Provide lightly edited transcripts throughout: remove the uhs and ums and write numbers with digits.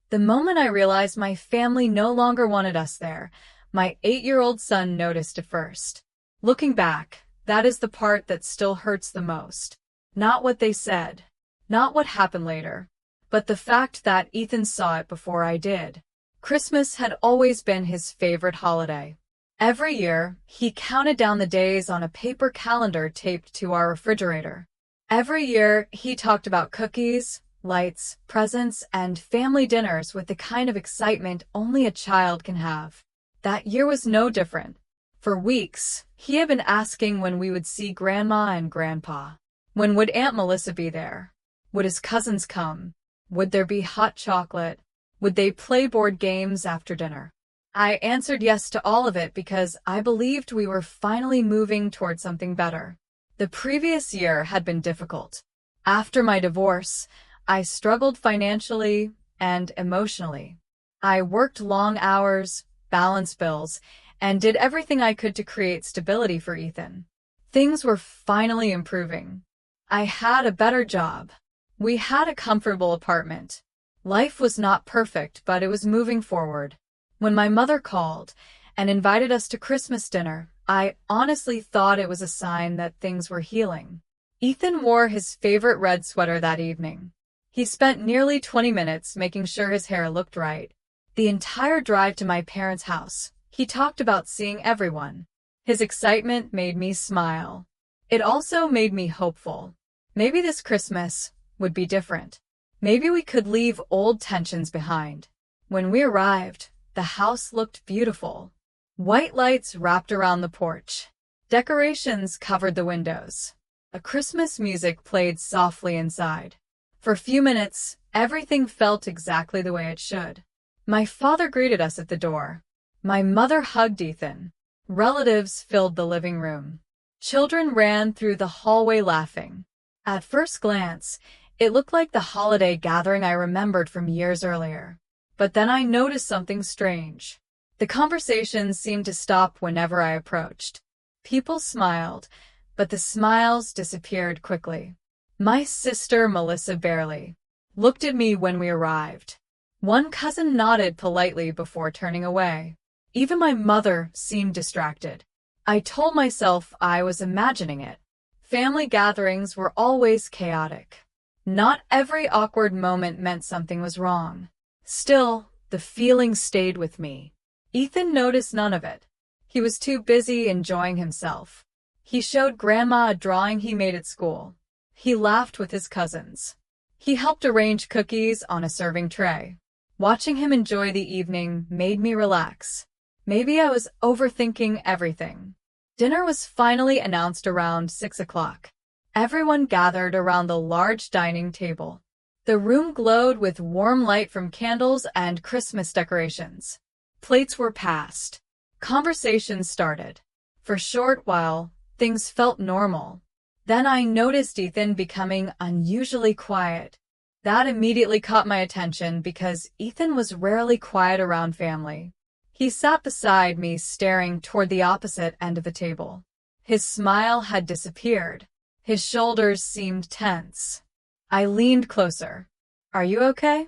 The moment I realized my family no longer wanted us there, my 8-year-old son noticed it first. Looking back, that is the part that still hurts the most. Not what they said, not what happened later, but the fact that Ethan saw it before I did. Christmas had always been his favorite holiday. Every year, he counted down the days on a paper calendar taped to our refrigerator. Every year, he talked about cookies, lights, presents, and family dinners with the kind of excitement only a child can have. That year was no different. For weeks, he had been asking when we would see Grandma and Grandpa. When would Aunt Melissa be there? Would his cousins come? Would there be hot chocolate? Would they play board games after dinner? I answered yes to all of it because I believed we were finally moving toward something better. The previous year had been difficult. After my divorce, I struggled financially and emotionally. I worked long hours, balanced bills, and did everything I could to create stability for Ethan. Things were finally improving. I had a better job. We had a comfortable apartment. Life was not perfect, but it was moving forward. When my mother called and invited us to Christmas dinner, I honestly thought it was a sign that things were healing. Ethan wore his favorite red sweater that evening. He spent nearly 20 minutes making sure his hair looked right. The entire drive to my parents' house, he talked about seeing everyone. His excitement made me smile. It also made me hopeful. Maybe this Christmas would be different. Maybe we could leave old tensions behind. When we arrived, the house looked beautiful. White lights wrapped around the porch. Decorations covered the windows. A Christmas music played softly inside. For a few minutes, everything felt exactly the way it should. My father greeted us at the door. My mother hugged Ethan. Relatives filled the living room. Children ran through the hallway laughing. At first glance, it looked like the holiday gathering I remembered from years earlier. But then I noticed something strange. The conversations seemed to stop whenever I approached. People smiled, but the smiles disappeared quickly. My sister, Melissa, barely looked at me when we arrived. One cousin nodded politely before turning away. Even my mother seemed distracted. I told myself I was imagining it. Family gatherings were always chaotic. Not every awkward moment meant something was wrong. Still, the feeling stayed with me. Ethan noticed none of it. He was too busy enjoying himself. He showed Grandma a drawing he made at school. He laughed with his cousins. He helped arrange cookies on a serving tray. Watching him enjoy the evening made me relax. Maybe I was overthinking everything. Dinner was finally announced around 6 o'clock. Everyone gathered around the large dining table. The room glowed with warm light from candles and Christmas decorations. Plates were passed. Conversations started. For a short while, things felt normal. Then I noticed Ethan becoming unusually quiet. That immediately caught my attention because Ethan was rarely quiet around family. He sat beside me, staring toward the opposite end of the table. His smile had disappeared. His shoulders seemed tense. I leaned closer. "Are you okay?"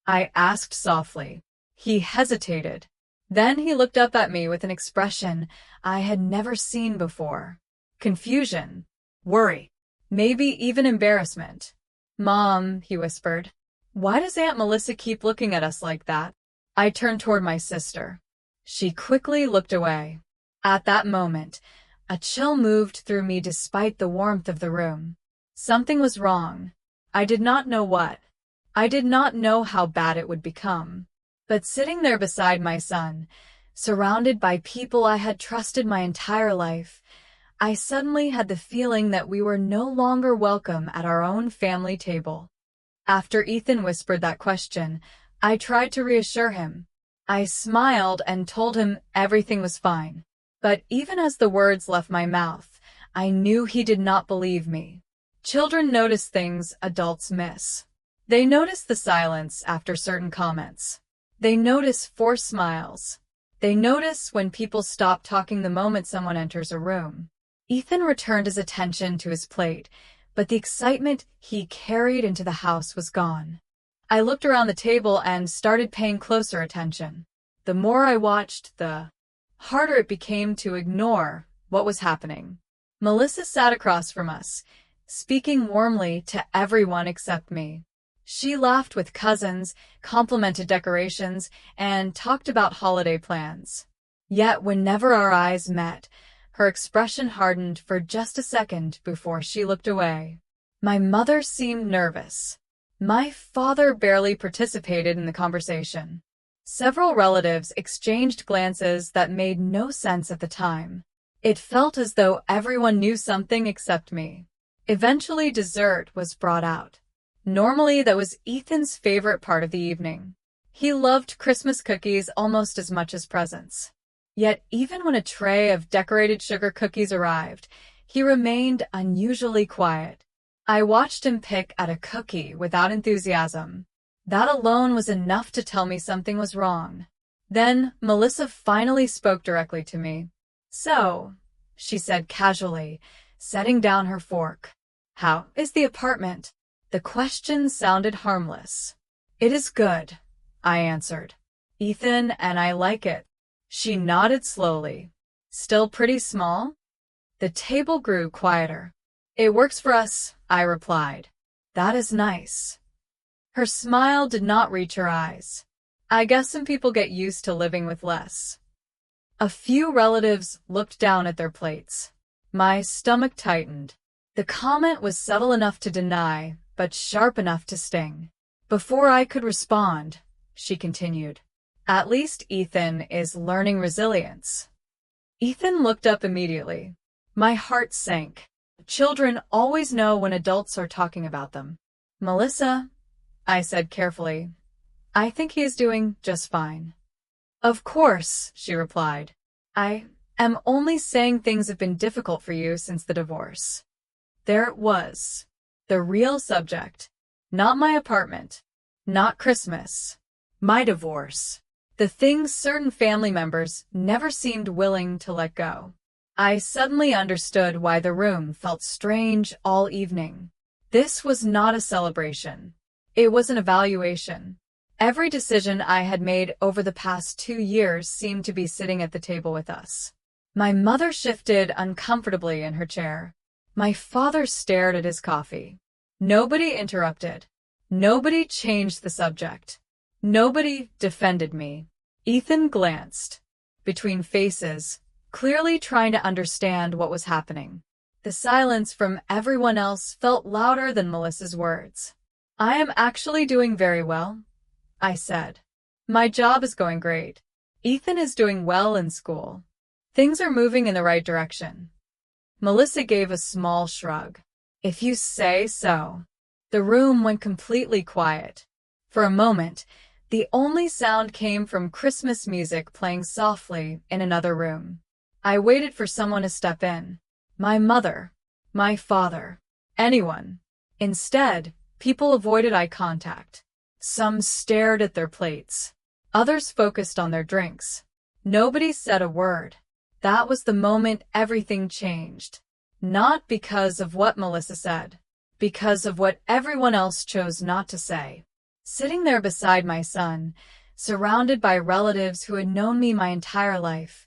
I asked softly. He hesitated. Then he looked up at me with an expression I had never seen before. Confusion, worry, maybe even embarrassment. "Mom," he whispered, "why does Aunt Melissa keep looking at us like that?" I turned toward my sister. She quickly looked away. At that moment, a chill moved through me despite the warmth of the room. Something was wrong. I did not know what. I did not know how bad it would become. But sitting there beside my son, surrounded by people I had trusted my entire life, I suddenly had the feeling that we were no longer welcome at our own family table. After Ethan whispered that question, I tried to reassure him. I smiled and told him everything was fine. But even as the words left my mouth, I knew he did not believe me. Children notice things adults miss. They notice the silence after certain comments. They notice forced smiles. They notice when people stop talking the moment someone enters a room. Ethan returned his attention to his plate, but the excitement he carried into the house was gone. I looked around the table and started paying closer attention. The more I watched, the harder it became to ignore what was happening. Melissa sat across from us, speaking warmly to everyone except me. She laughed with cousins, complimented decorations, and talked about holiday plans. Yet whenever our eyes met, her expression hardened for just a second before she looked away. My mother seemed nervous. My father barely participated in the conversation. Several relatives exchanged glances that made no sense at the time. It felt as though everyone knew something except me. Eventually, dessert was brought out. Normally, that was Ethan's favorite part of the evening. He loved Christmas cookies almost as much as presents. Yet, even when a tray of decorated sugar cookies arrived, he remained unusually quiet. I watched him pick at a cookie without enthusiasm. That alone was enough to tell me something was wrong. Then, Melissa finally spoke directly to me. "So," she said casually, setting down her fork. "How is the apartment?" The question sounded harmless. "It is good," I answered. "Ethan and I like it." She nodded slowly. "Still pretty small?" The table grew quieter. "It works for us," I replied. "That is nice." Her smile did not reach her eyes. "I guess some people get used to living with less." A few relatives looked down at their plates. My stomach tightened. The comment was subtle enough to deny, but sharp enough to sting. Before I could respond, she continued, "At least Ethan is learning resilience." Ethan looked up immediately. My heart sank. Children always know when adults are talking about them. "Melissa," I said carefully, "I think he is doing just fine." "Of course," she replied. "I am only saying things have been difficult for you since the divorce." There it was. The real subject. Not my apartment. Not Christmas. My divorce. The things certain family members never seemed willing to let go. I suddenly understood why the room felt strange all evening. This was not a celebration. It was an evaluation. Every decision I had made over the past 2 years seemed to be sitting at the table with us. My mother shifted uncomfortably in her chair. My father stared at his coffee. Nobody interrupted. Nobody changed the subject. Nobody defended me. Ethan glanced between faces, clearly trying to understand what was happening. The silence from everyone else felt louder than Melissa's words. "I am actually doing very well," I said. "My job is going great. Ethan is doing well in school. Things are moving in the right direction." Melissa gave a small shrug. "If you say so." The room went completely quiet. For a moment, the only sound came from Christmas music playing softly in another room. I waited for someone to step in. My mother, my father, anyone. Instead, people avoided eye contact. Some stared at their plates. Others focused on their drinks. Nobody said a word. That was the moment everything changed. Not because of what Melissa said, because of what everyone else chose not to say. Sitting there beside my son, surrounded by relatives who had known me my entire life,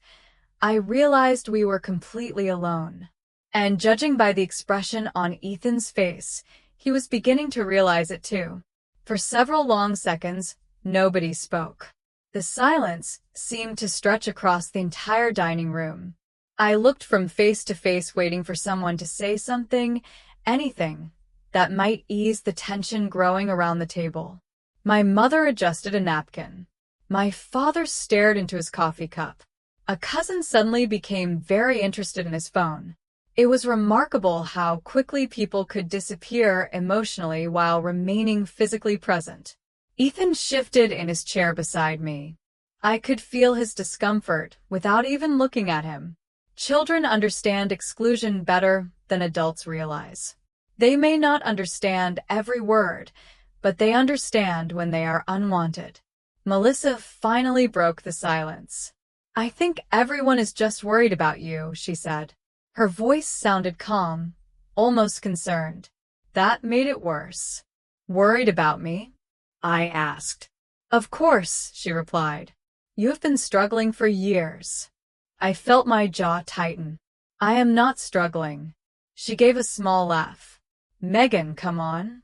I realized we were completely alone. And judging by the expression on Ethan's face, he was beginning to realize it too. For several long seconds, nobody spoke. The silence seemed to stretch across the entire dining room. I looked from face to face, waiting for someone to say something, anything, that might ease the tension growing around the table. My mother adjusted a napkin. My father stared into his coffee cup. A cousin suddenly became very interested in his phone. It was remarkable how quickly people could disappear emotionally while remaining physically present. Ethan shifted in his chair beside me. I could feel his discomfort without even looking at him. Children understand exclusion better than adults realize. They may not understand every word, but they understand when they are unwanted. Melissa finally broke the silence. "I think everyone is just worried about you," she said. Her voice sounded calm, almost concerned. That made it worse. "Worried about me?" I asked. Of course, she replied. You have been struggling for years. I felt my jaw tighten. I am not struggling. She gave a small laugh. Megan, come on.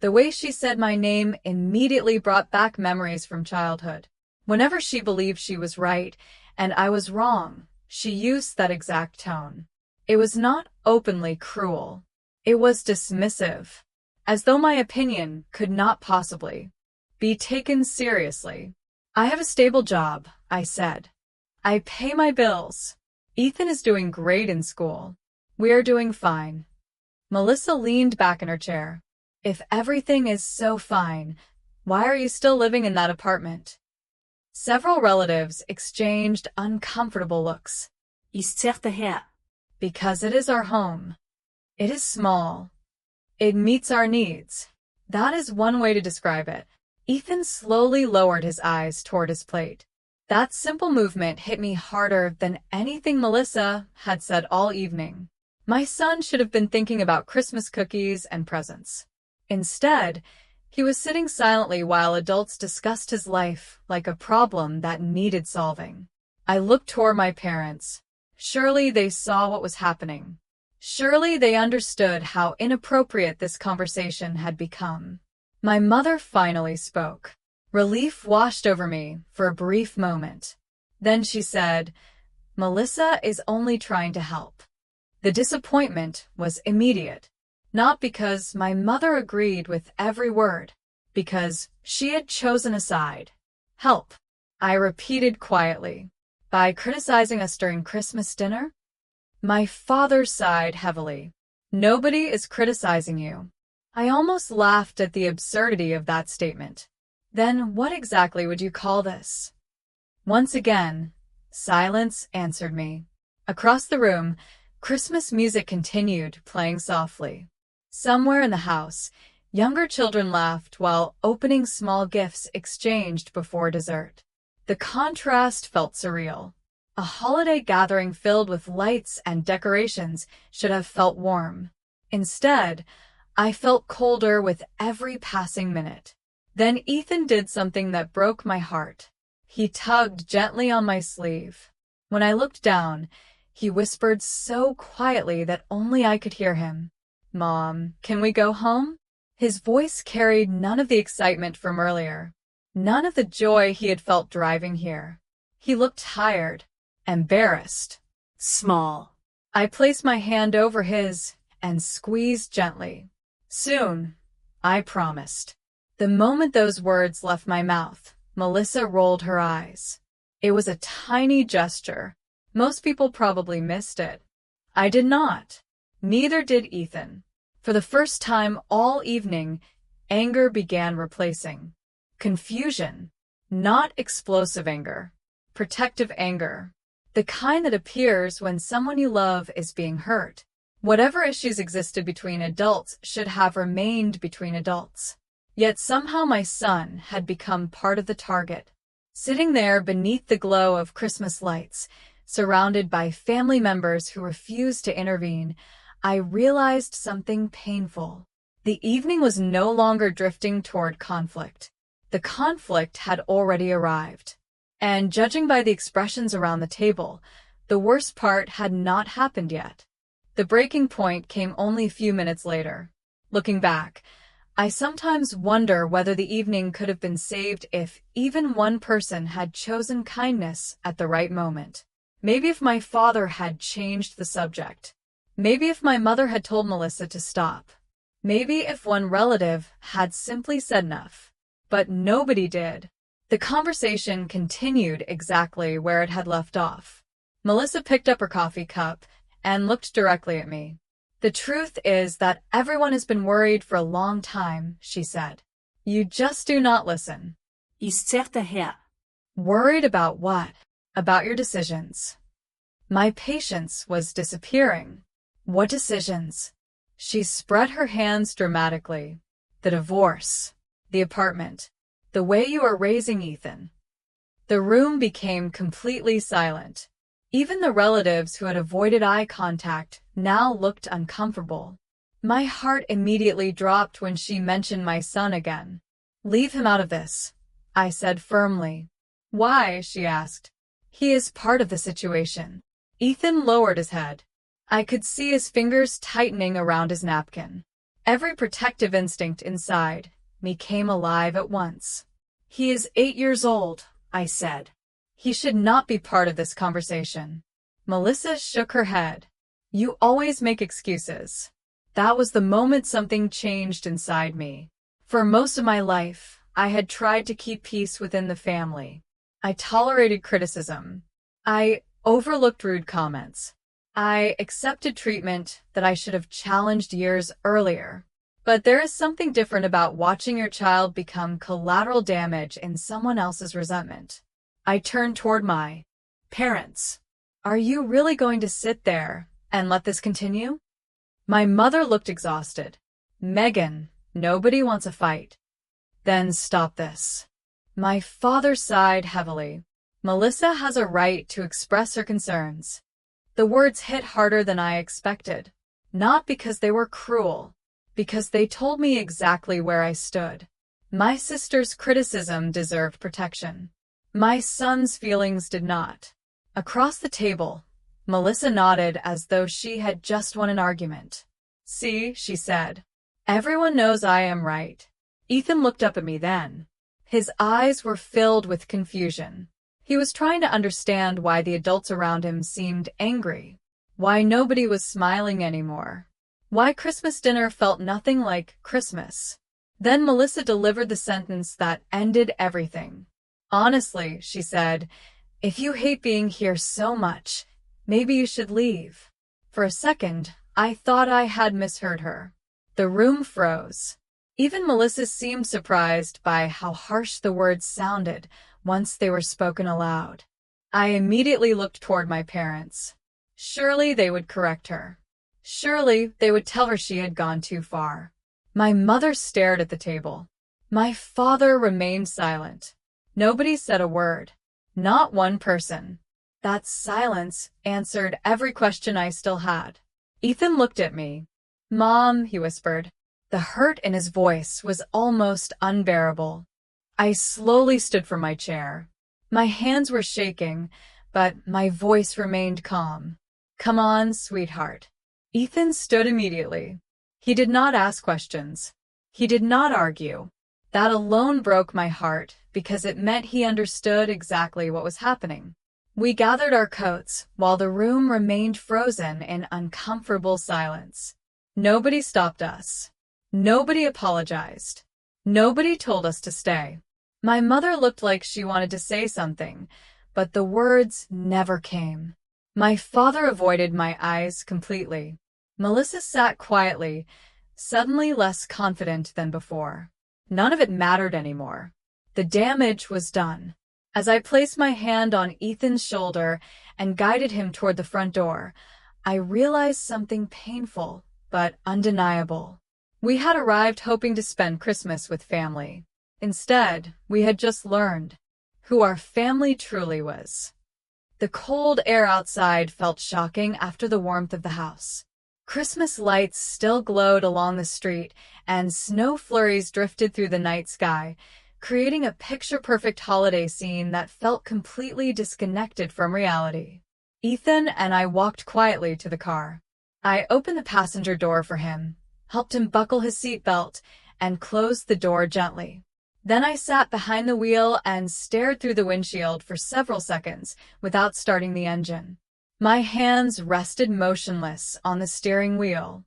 The way she said my name immediately brought back memories from childhood. Whenever she believed she was right and I was wrong, she used that exact tone. It was not openly cruel. It was dismissive, as though my opinion could not possibly be taken seriously. I have a stable job, I said. I pay my bills. Ethan is doing great in school. We are doing fine. Melissa leaned back in her chair. If everything is so fine, why are you still living in that apartment? Several relatives exchanged uncomfortable looks. Ist zegt de her. Because it is our home. It is small. It meets our needs. That is one way to describe it. Ethan slowly lowered his eyes toward his plate. That simple movement hit me harder than anything Melissa had said all evening. My son should have been thinking about Christmas cookies and presents. Instead, he was sitting silently while adults discussed his life like a problem that needed solving. I looked toward my parents. Surely they saw what was happening. Surely they understood how inappropriate this conversation had become. My mother finally spoke. Relief washed over me for a brief moment. Then she said, Melissa is only trying to help. The disappointment was immediate. Not because my mother agreed with every word, because she had chosen a side. Help, I repeated quietly. By criticizing us during Christmas dinner? My father sighed heavily. Nobody is criticizing you. I almost laughed at the absurdity of that statement. Then what exactly would you call this? Once again, silence answered me. Across the room, Christmas music continued playing softly. Somewhere in the house, younger children laughed while opening small gifts exchanged before dessert. The contrast felt surreal. A holiday gathering filled with lights and decorations should have felt warm. Instead, I felt colder with every passing minute. Then Ethan did something that broke my heart. He tugged gently on my sleeve. When I looked down, he whispered so quietly that only I could hear him. Mom, can we go home? His voice carried none of the excitement from earlier, none of the joy he had felt driving here. He looked tired, embarrassed, Small. I placed my hand over his and squeezed gently. Soon, I promised. The moment those words left my mouth, Melissa rolled her eyes. It was a tiny gesture. Most people probably missed it. I did not. Neither did Ethan. For the first time all evening, anger began replacing confusion. Not explosive anger. Protective anger. The kind that appears when someone you love is being hurt. Whatever issues existed between adults should have remained between adults. Yet somehow my son had become part of the target. Sitting there beneath the glow of Christmas lights, surrounded by family members who refused to intervene, I realized something painful. The evening was no longer drifting toward conflict. The conflict had already arrived. And judging by the expressions around the table, the worst part had not happened yet. The breaking point came only a few minutes later. Looking back, I sometimes wonder whether the evening could have been saved if even one person had chosen kindness at the right moment. Maybe if my father had changed the subject. Maybe if my mother had told Melissa to stop. Maybe if one relative had simply said enough. But nobody did. The conversation continued exactly where it had left off. Melissa picked up her coffee cup and looked directly at me. The truth is that everyone has been worried for a long time, she said. You just do not listen. Ist zegt de her. Worried about what? About your decisions. My patience was disappearing. What decisions? She spread her hands dramatically. The divorce. The apartment. The way you are raising Ethan. The room became completely silent. Even the relatives who had avoided eye contact now looked uncomfortable. My heart immediately dropped when she mentioned my son again. Leave him out of this, I said firmly. Why? She asked. He is part of the situation. Ethan lowered his head. I could see his fingers tightening around his napkin. Every protective instinct inside me came alive at once. He is 8 years old, I said. He should not be part of this conversation. Melissa shook her head. You always make excuses. That was the moment something changed inside me. For most of my life, I had tried to keep peace within the family. I tolerated criticism. I overlooked rude comments. I accepted treatment that I should have challenged years earlier. But there is something different about watching your child become collateral damage in someone else's resentment. I turned toward my parents. Are you really going to sit there and let this continue? My mother looked exhausted. Megan, nobody wants a fight. Then stop this. My father sighed heavily. Melissa has a right to express her concerns. The words hit harder than I expected. Not because they were cruel, because they told me exactly where I stood. My sister's criticism deserved protection. My son's feelings did not. Across the table, Melissa nodded as though she had just won an argument. See, she said. Everyone knows I am right. Ethan looked up at me then. His eyes were filled with confusion. He was trying to understand why the adults around him seemed angry, why nobody was smiling anymore, why Christmas dinner felt nothing like Christmas. Then Melissa delivered the sentence that ended everything. Honestly, she said, if you hate being here so much, maybe you should leave. For a second, I thought I had misheard her. The room froze. Even Melissa seemed surprised by how harsh the words sounded once they were spoken aloud. I immediately looked toward my parents. Surely they would correct her. Surely they would tell her she had gone too far. My mother stared at the table. My father remained silent. Nobody said a word. Not one person. That silence answered every question I still had. Ethan looked at me. Mom, he whispered. The hurt in his voice was almost unbearable. I slowly stood from my chair. My hands were shaking, but my voice remained calm. Come on, sweetheart. Ethan stood immediately. He did not ask questions. He did not argue. That alone broke my heart because it meant he understood exactly what was happening. We gathered our coats while the room remained frozen in uncomfortable silence. Nobody stopped us. Nobody apologized. Nobody told us to stay. My mother looked like she wanted to say something, but the words never came. My father avoided my eyes completely. Melissa sat quietly, suddenly less confident than before. None of it mattered anymore. The damage was done. As I placed my hand on Ethan's shoulder and guided him toward the front door, I realized something painful but undeniable. We had arrived hoping to spend Christmas with family. Instead, we had just learned who our family truly was. The cold air outside felt shocking after the warmth of the house. Christmas lights still glowed along the street, and snow flurries drifted through the night sky, creating a picture-perfect holiday scene that felt completely disconnected from reality. Ethan and I walked quietly to the car. I opened the passenger door for him, helped him buckle his seatbelt, and closed the door gently. Then I sat behind the wheel and stared through the windshield for several seconds without starting the engine. My hands rested motionless on the steering wheel.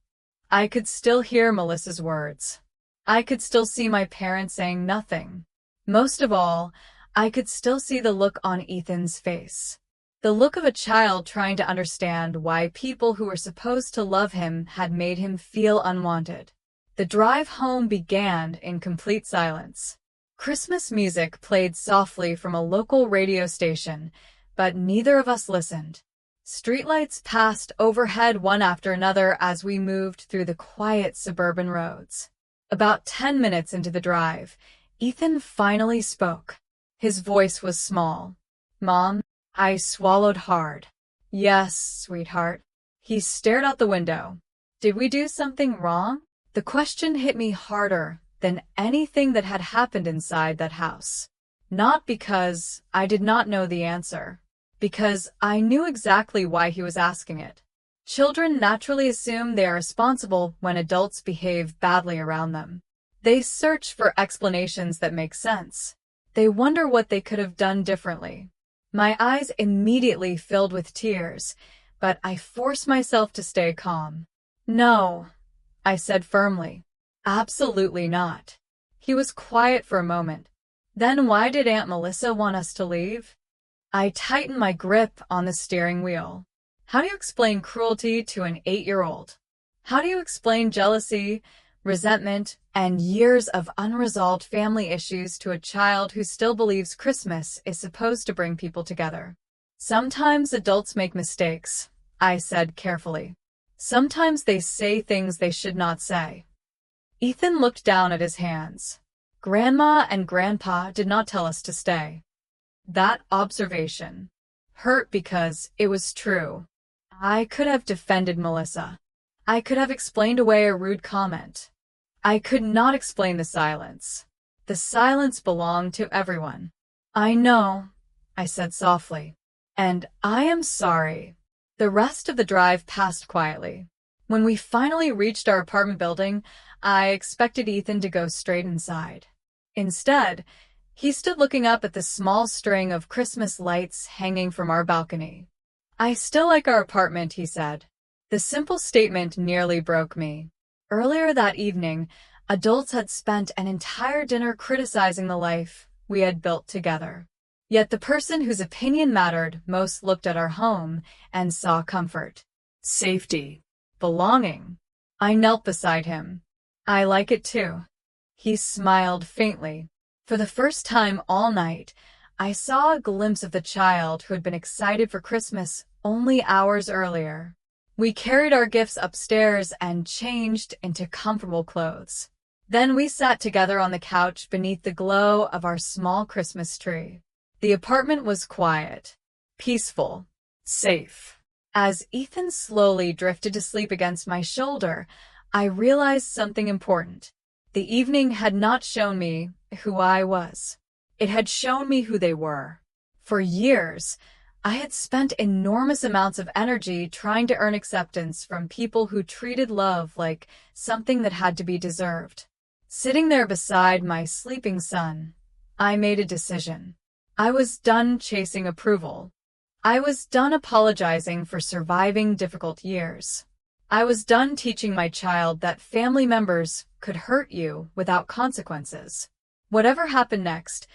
I could still hear Melissa's words. I could still see my parents saying nothing. Most of all, I could still see the look on Ethan's face. The look of a child trying to understand why people who were supposed to love him had made him feel unwanted. The drive home began in complete silence. Christmas music played softly from a local radio station, but neither of us listened. Streetlights passed overhead one after another as we moved through the quiet suburban roads. About 10 minutes into the drive, Ethan finally spoke. His voice was small. Mom, I swallowed hard. Yes, sweetheart. He stared out the window. Did we do something wrong? The question hit me harder than anything that had happened inside that house. Not because I did not know the answer, because I knew exactly why he was asking it. Children naturally assume they are responsible when adults behave badly around them. They search for explanations that make sense. They wonder what they could have done differently. My eyes immediately filled with tears, but I forced myself to stay calm. "No," I said firmly. "Absolutely not." He was quiet for a moment. "Then why did Aunt Melissa want us to leave?" I tightened my grip on the steering wheel. How do you explain cruelty to an 8-year-old? How do you explain jealousy, resentment, and years of unresolved family issues to a child who still believes Christmas is supposed to bring people together? "Sometimes adults make mistakes," I said carefully. "Sometimes they say things they should not say." Ethan looked down at his hands. "Grandma and Grandpa did not tell us to stay." That observation hurt because it was true. I could have defended Melissa. I could have explained away a rude comment. I could not explain the silence. The silence belonged to everyone. "I know," I said softly. "And I am sorry." The rest of the drive passed quietly. When we finally reached our apartment building, I expected Ethan to go straight inside. Instead, he stood looking up at the small string of Christmas lights hanging from our balcony. "I still like our apartment," he said. The simple statement nearly broke me. Earlier that evening, adults had spent an entire dinner criticizing the life we had built together. Yet the person whose opinion mattered most looked at our home and saw comfort, safety, belonging. I knelt beside him. "I like it too." He smiled faintly. For the first time all night, I saw a glimpse of the child who had been excited for Christmas only hours earlier. We carried our gifts upstairs and changed into comfortable clothes. Then we sat together on the couch beneath the glow of our small Christmas tree. The apartment was quiet, peaceful, safe. As Ethan slowly drifted to sleep against my shoulder, I realized something important. The evening had not shown me who I was. It had shown me who they were. For years, I had spent enormous amounts of energy trying to earn acceptance from people who treated love like something that had to be deserved. Sitting there beside my sleeping son, I made a decision. I was done chasing approval. I was done apologizing for surviving difficult years. I was done teaching my child that family members could hurt you without consequences. Whatever happened next,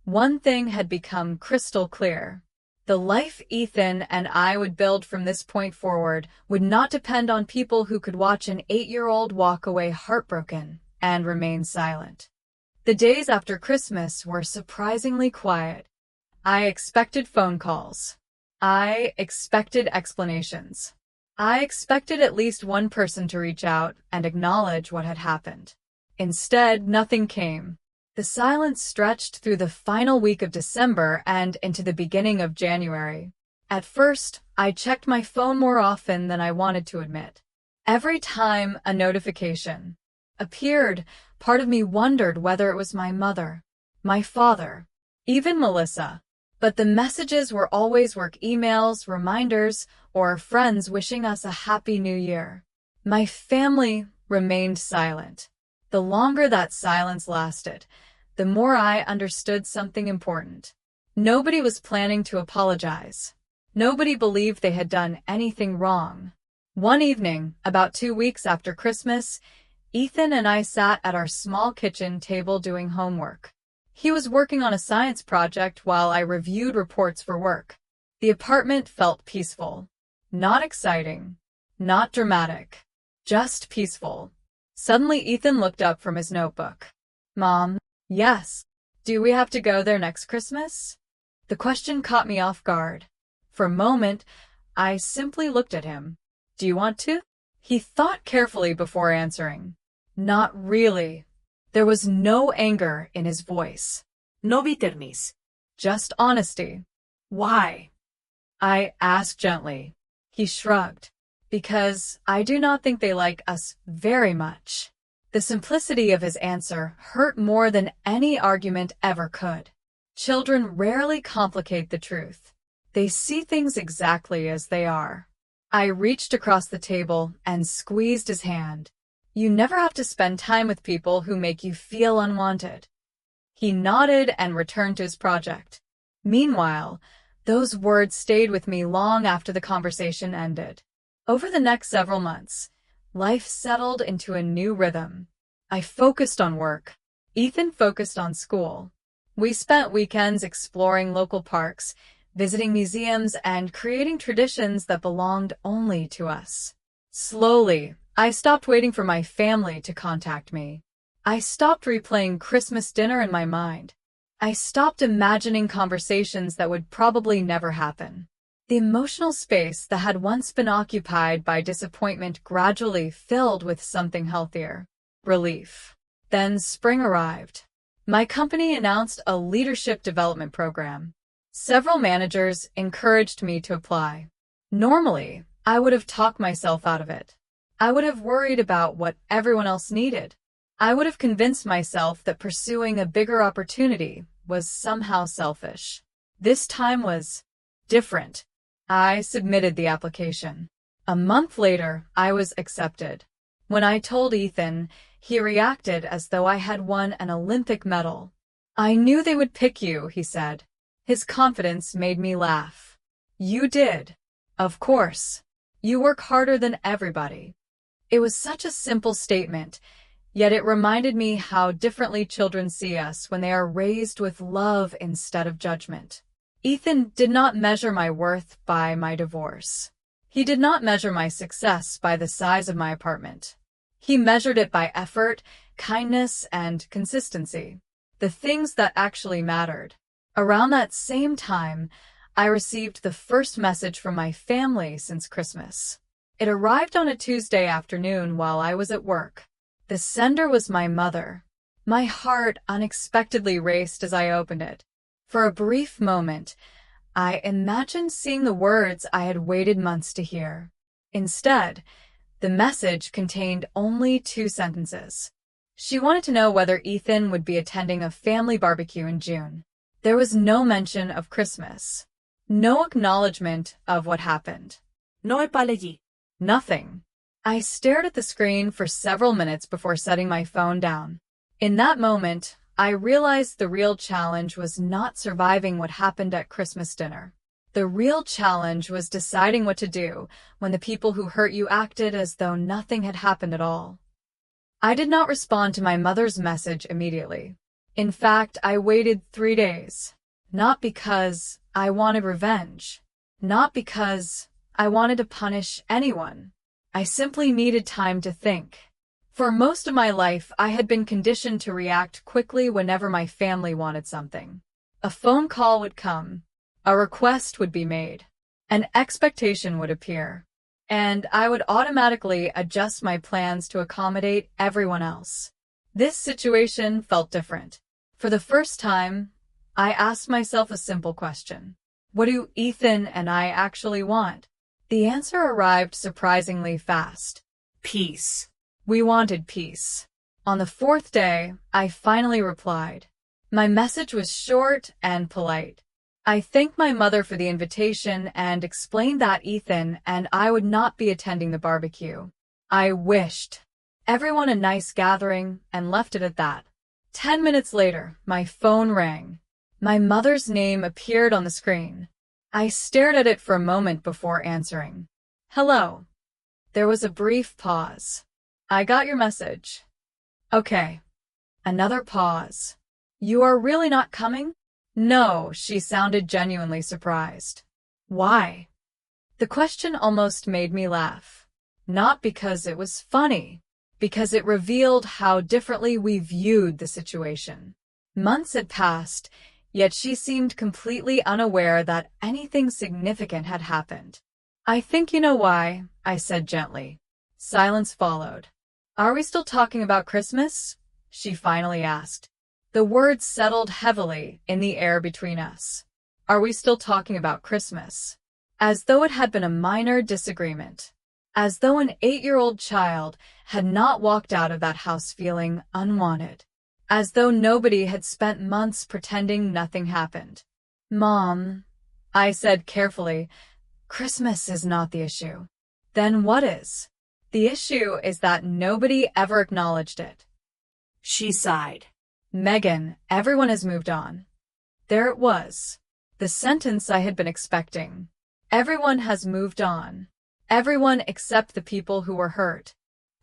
one thing had become crystal clear. The life Ethan and I would build from this point forward would not depend on people who could watch an 8-year-old walk away heartbroken and remain silent. The days after Christmas were surprisingly quiet. I expected phone calls. I expected explanations. I expected at least one person to reach out and acknowledge what had happened. Instead, nothing came. The silence stretched through the final week of December and into the beginning of January. At first, I checked my phone more often than I wanted to admit. Every time a notification appeared, part of me wondered whether it was my mother, my father, even Melissa. But the messages were always work emails, reminders, or friends wishing us a happy new year. My family remained silent. The longer that silence lasted, the more I understood something important. Nobody was planning to apologize. Nobody believed they had done anything wrong. One evening, about 2 weeks after Christmas, Ethan and I sat at our small kitchen table doing homework. He was working on a science project while I reviewed reports for work. The apartment felt peaceful. Not exciting. Not dramatic. Just peaceful. Suddenly Ethan looked up from his notebook. "Mom." "Yes." "Do we have to go there next Christmas?" The question caught me off guard. For a moment, I simply looked at him. "Do you want to?" He thought carefully before answering. "Not really." There was no anger in his voice. No bitterness. Just honesty. Why? I asked gently. He shrugged. "Because I do not think they like us very much." The simplicity of his answer hurt more than any argument ever could. Children rarely complicate the truth. They see things exactly as they are. I reached across the table and squeezed his hand. You never have to spend time with people who make you feel unwanted. He nodded and returned to his project. Meanwhile, those words stayed with me long after the conversation ended. Over the next several months, life settled into a new rhythm. I focused on work. Ethan focused on school. We spent weekends exploring local parks, visiting museums, and creating traditions that belonged only to us. Slowly, I stopped waiting for my family to contact me. I stopped replaying Christmas dinner in my mind. I stopped imagining conversations that would probably never happen. The emotional space that had once been occupied by disappointment gradually filled with something healthier. Relief. Then spring arrived. My company announced a leadership development program. Several managers encouraged me to apply. Normally, I would have talked myself out of it. I would have worried about what everyone else needed. I would have convinced myself that pursuing a bigger opportunity was somehow selfish. This time was different. I submitted the application. A month later, I was accepted. When I told Ethan, he reacted as though I had won an Olympic medal. I knew they would pick you, he said. His confidence made me laugh. You did. Of course. You work harder than everybody. It was such a simple statement, yet it reminded me how differently children see us when they are raised with love instead of judgment. Ethan did not measure my worth by my divorce. He did not measure my success by the size of my apartment. He measured it by effort, kindness, and consistency, the things that actually mattered. Around that same time, I received the first message from my family since Christmas. It arrived on a Tuesday afternoon while I was at work. The sender was my mother. My heart unexpectedly raced as I opened it. For a brief moment, I imagined seeing the words I had waited months to hear. Instead, the message contained only 2 sentences. She wanted to know whether Ethan would be attending a family barbecue in June. There was no mention of Christmas. No acknowledgement of what happened. No apology. Nothing. I stared at the screen for several minutes before setting my phone down. In that moment, I realized the real challenge was not surviving what happened at Christmas dinner. The real challenge was deciding what to do when the people who hurt you acted as though nothing had happened at all. I did not respond to my mother's message immediately. In fact, I waited 3 days. Not because I wanted revenge. Not because I wanted to punish anyone. I simply needed time to think. For most of my life, I had been conditioned to react quickly whenever my family wanted something. A phone call would come. A request would be made. An expectation would appear. And I would automatically adjust my plans to accommodate everyone else. This situation felt different. For the first time, I asked myself a simple question. What do Ethan and I actually want? The answer arrived surprisingly fast. Peace. We wanted peace. On the 4th day, I finally replied. My message was short and polite. I thanked my mother for the invitation and explained that Ethan and I would not be attending the barbecue. I wished everyone a nice gathering and left it at that. 10 minutes later, my phone rang. My mother's name appeared on the screen. I stared at it for a moment before answering. Hello. There was a brief pause. I got your message. Okay. Another pause. You are really not coming? No, she sounded genuinely surprised. Why? The question almost made me laugh. Not because it was funny, because it revealed how differently we viewed the situation. Months had passed, yet she seemed completely unaware that anything significant had happened. I think you know why, I said gently. Silence followed. Are we still talking about Christmas? She finally asked. The words settled heavily in the air between us. Are we still talking about Christmas? As though it had been a minor disagreement. as though an 8-year-old child had not walked out of that house feeling unwanted, as though nobody had spent months pretending nothing happened. "Mom," I said carefully, "Christmas is not the issue." "Then what is?" "The issue is that nobody ever acknowledged it." She sighed. "Megan, everyone has moved on." There it was. The sentence I had been expecting. Everyone has moved on. Everyone except the people who were hurt.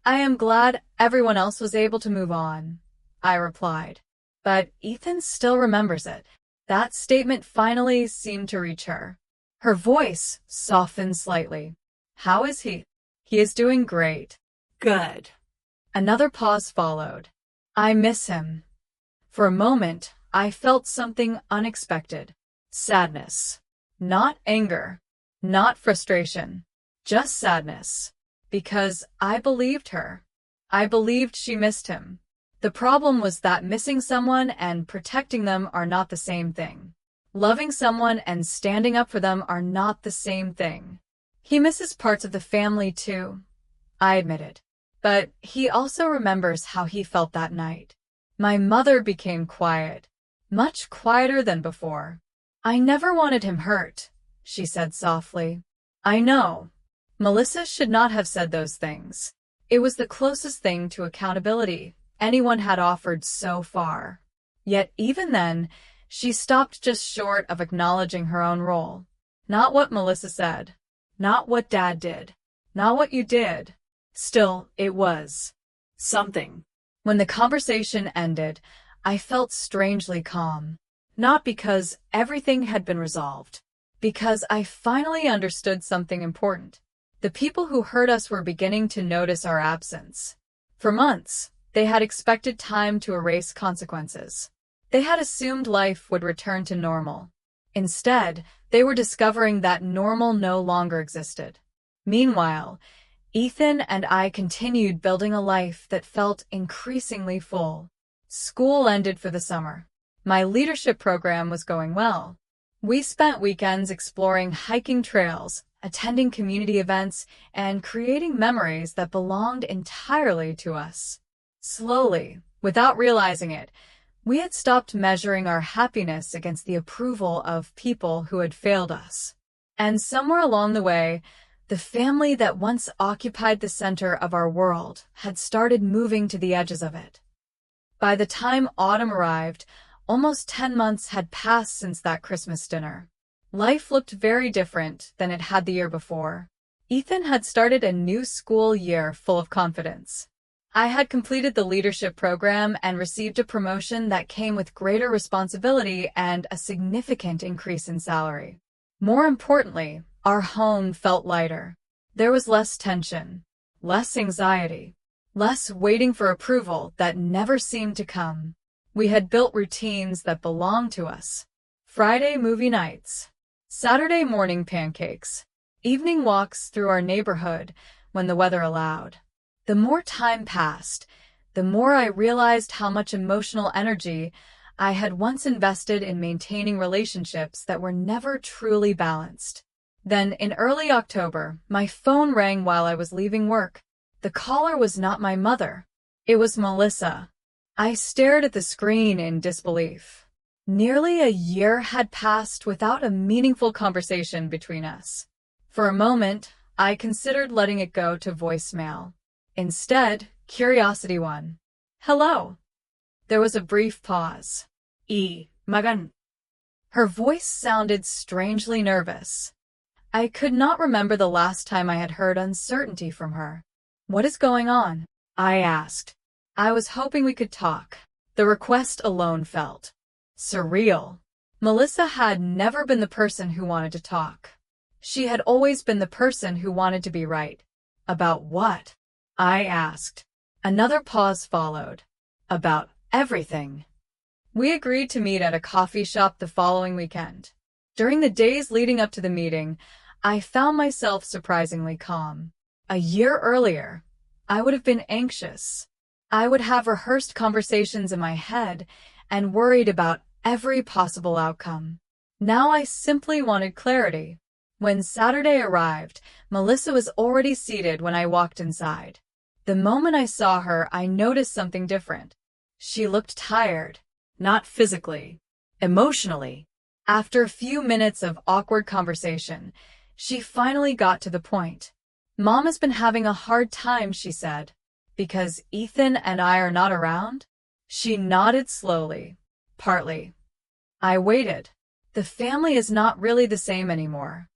"I am glad everyone else was able to move on," I replied. "But Ethan still remembers it." That statement finally seemed to reach her. Her voice softened slightly. "How is he?" "He is doing great." Good. Another pause followed. "I miss him." For a moment, I felt something unexpected. Sadness. Not anger. Not frustration. Just sadness. Because I believed her. I believed she missed him. The problem was that missing someone and protecting them are not the same thing. Loving someone and standing up for them are not the same thing. "He misses parts of the family too," I admitted. "But he also remembers how he felt that night." My mother became quiet, much quieter than before. "I never wanted him hurt," she said softly. "I know. Melissa should not have said those things. It was the closest thing to accountability anyone had offered so far. Yet even then, she stopped just short of acknowledging her own role. Not what Melissa said. Not what Dad did. Not what you did. Still, it was Something. When the conversation ended, I felt strangely calm. Not because everything had been resolved. Because I finally understood something important. The people who hurt us were beginning to notice our absence. For months, they had expected time to erase consequences. They had assumed life would return to normal. Instead, they were discovering that normal no longer existed. Meanwhile, Ethan and I continued building a life that felt increasingly full. School ended for the summer. My leadership program was going well. We spent weekends exploring hiking trails, attending community events, and creating memories that belonged entirely to us. Slowly, without realizing it, we had stopped measuring our happiness against the approval of people who had failed us. And somewhere along the way, the family that once occupied the center of our world had started moving to the edges of it. By the time autumn arrived, almost 10 months had passed since that Christmas dinner. Life looked very different than it had the year before. Ethan had started a new school year full of confidence. I had completed the leadership program and received a promotion that came with greater responsibility and a significant increase in salary. More importantly, our home felt lighter. There was less tension, less anxiety, less waiting for approval that never seemed to come. We had built routines that belonged to us. Friday movie nights, Saturday morning pancakes, evening walks through our neighborhood when the weather allowed. The more time passed, the more I realized how much emotional energy I had once invested in maintaining relationships that were never truly balanced. Then, in early October, my phone rang while I was leaving work. The caller was not my mother. It was Melissa. I stared at the screen in disbelief. Nearly a year had passed without a meaningful conversation between us. For a moment, I considered letting it go to voicemail. Instead, curiosity won. "Hello." There was a brief pause. Magan. Her voice sounded strangely nervous. I could not remember the last time I had heard uncertainty from her. "What is going on?" I asked. I was hoping we could talk. The request alone felt surreal. Melissa had never been the person who wanted to talk. She had always been the person who wanted to be right. About what? I asked. Another pause followed. About everything. We agreed to meet at a coffee shop the following weekend. During the days leading up to the meeting, I found myself surprisingly calm. A year earlier, I would have been anxious. I would have rehearsed conversations in my head and worried about every possible outcome. Now I simply wanted clarity. When Saturday arrived, Melissa was already seated when I walked inside. The moment I saw her, I noticed something different. She looked tired. Not physically. Emotionally. After a few minutes of awkward conversation, she finally got to the point. "Mom has been having a hard time," she said. "Because Ethan and I are not around?" She nodded slowly. "Partly." I waited. "The family is not really the same anymore."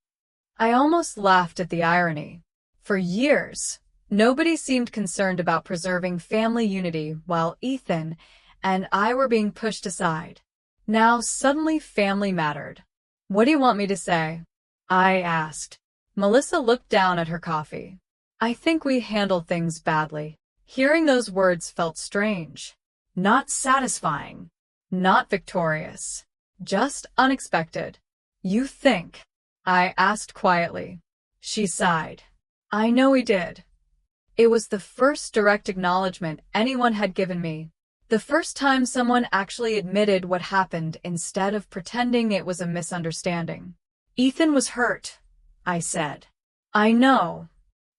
I almost laughed at the irony. For years, nobody seemed concerned about preserving family unity while Ethan and I were being pushed aside. Now suddenly family mattered. "What do you want me to say?" I asked. Melissa looked down at her coffee. "I think we handled things badly." Hearing those words felt strange. Not satisfying. Not victorious. Just unexpected. "You think?" I asked quietly. She sighed. "I know we did." It was the first direct acknowledgement anyone had given me. The first time someone actually admitted what happened instead of pretending it was a misunderstanding. "Ethan was hurt," I said. "I know.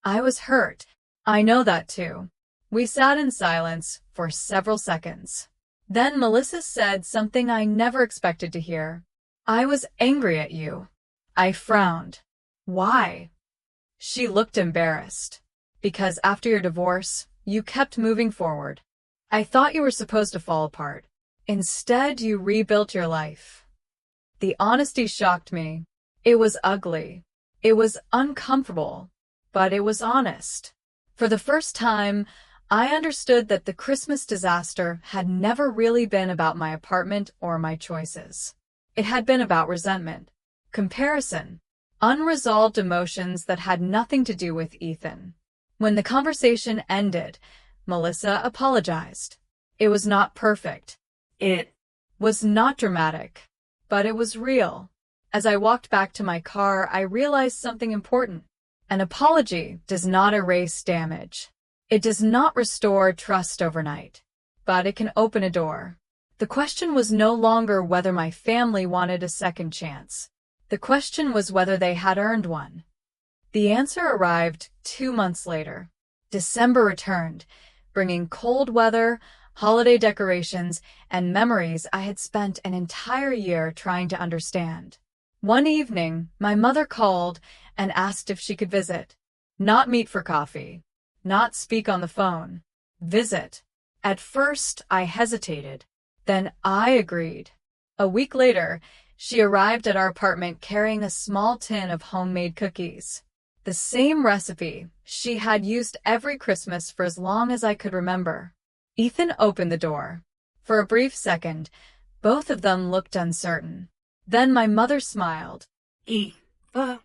I was hurt. I know that too." We sat in silence for several seconds. Then Melissa said something I never expected to hear. "I was angry at you." I frowned. "Why?" She looked embarrassed. "Because after your divorce, you kept moving forward. I thought you were supposed to fall apart. Instead, you rebuilt your life." The honesty shocked me. It was ugly. It was uncomfortable. But it was honest. For the first time, I understood that the Christmas disaster had never really been about my apartment or my choices. It had been about resentment, comparison, unresolved emotions that had nothing to do with Ethan. When the conversation ended, Melissa apologized. It was not perfect. It was not dramatic. But it was real. As I walked back to my car, I realized something important. An apology does not erase damage. It does not restore trust overnight. But it can open a door. The question was no longer whether my family wanted a second chance. The question was whether they had earned one. The answer arrived 2 months later. December returned, bringing cold weather, holiday decorations, and memories I had spent an entire year trying to understand. One evening, my mother called and asked if she could visit. Not meet for coffee. Not speak on the phone. Visit. At first, I hesitated. Then I agreed. A week later, she arrived at our apartment carrying a small tin of homemade cookies. The same recipe she had used every Christmas for as long as I could remember. Ethan opened the door. For a brief second, both of them looked uncertain. Then my mother smiled. Ethan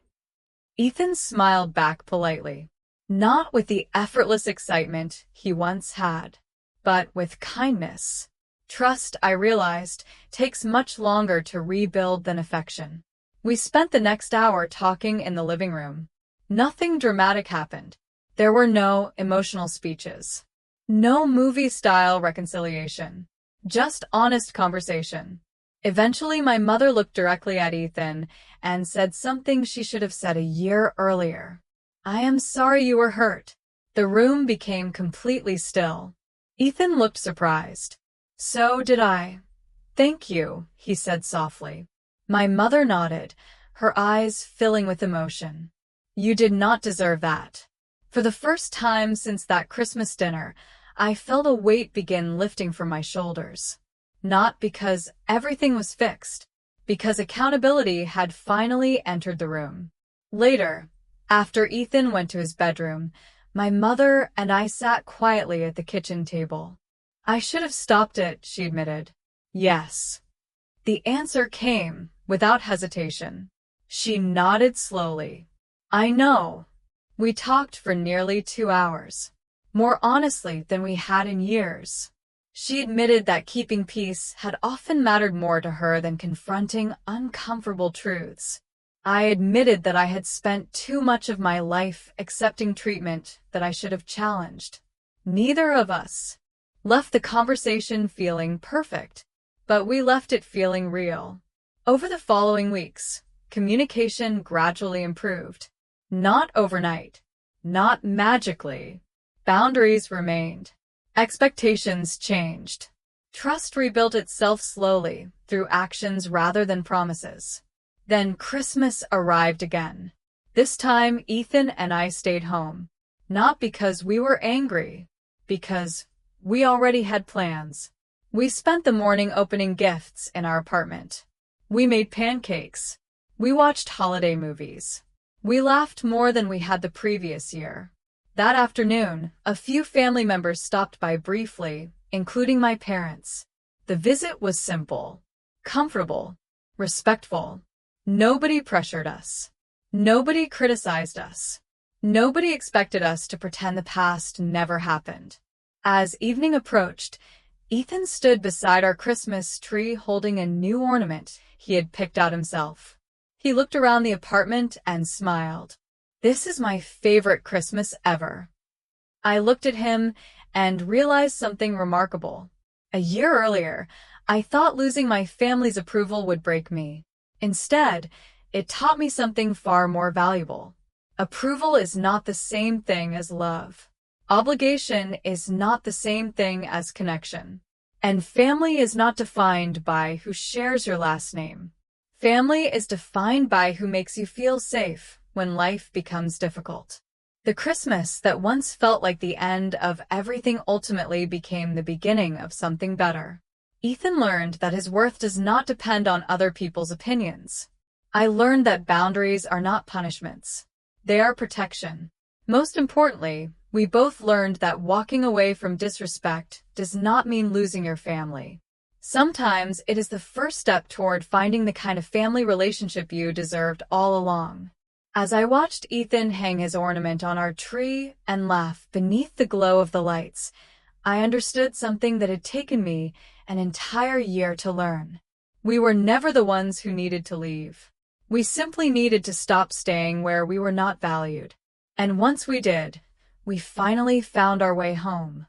smiled back politely. Not with the effortless excitement he once had, but with kindness. Trust, I realized, takes much longer to rebuild than affection. We spent the next hour talking in the living room. Nothing dramatic happened. There were no emotional speeches. No movie-style reconciliation. Just honest conversation. Eventually, my mother looked directly at Ethan and said something she should have said a year earlier. "I am sorry you were hurt." The room became completely still. Ethan looked surprised. "So did I." "Thank you," he said softly. My mother nodded, her eyes filling with emotion. "You did not deserve that." For the first time since that Christmas dinner, I felt a weight begin lifting from my shoulders. Not because everything was fixed, because accountability had finally entered the room. Later, after Ethan went to his bedroom, my mother and I sat quietly at the kitchen table. "I should have stopped it," she admitted. "Yes." The answer came without hesitation. She nodded slowly. "I know." We talked for nearly 2 hours. More honestly than we had in years. She admitted that keeping peace had often mattered more to her than confronting uncomfortable truths. I admitted that I had spent too much of my life accepting treatment that I should have challenged. Neither of us left the conversation feeling perfect, but we left it feeling real. Over the following weeks, Communication gradually improved. Not overnight. Not magically. Boundaries remained. Expectations changed. Trust rebuilt itself slowly, through actions rather than promises. Then Christmas arrived again. This time, Ethan and I stayed home. Not because we were angry, because we already had plans. We spent the morning opening gifts in our apartment. We made pancakes. We watched holiday movies. We laughed more than we had the previous year. That afternoon, a few family members stopped by briefly, including my parents. The visit was simple, comfortable, respectful. Nobody pressured us. Nobody criticized us. Nobody expected us to pretend the past never happened. As evening approached, Ethan stood beside our Christmas tree holding a new ornament he had picked out himself. He looked around the apartment and smiled. "This is my favorite Christmas ever." I looked at him and realized something remarkable. A year earlier, I thought losing my family's approval would break me. Instead, it taught me something far more valuable. Approval is not the same thing as love. Obligation is not the same thing as connection. And family is not defined by who shares your last name. Family is defined by who makes you feel safe when life becomes difficult. The Christmas that once felt like the end of everything ultimately became the beginning of something better. Ethan learned that his worth does not depend on other people's opinions. I learned that boundaries are not punishments. They are protection. Most importantly, we both learned that walking away from disrespect does not mean losing your family. Sometimes it is the first step toward finding the kind of family relationship you deserved all along. As I watched Ethan hang his ornament on our tree and laugh beneath the glow of the lights, I understood something that had taken me an entire year to learn. We were never the ones who needed to leave. We simply needed to stop staying where we were not valued. And once we did, we finally found our way home.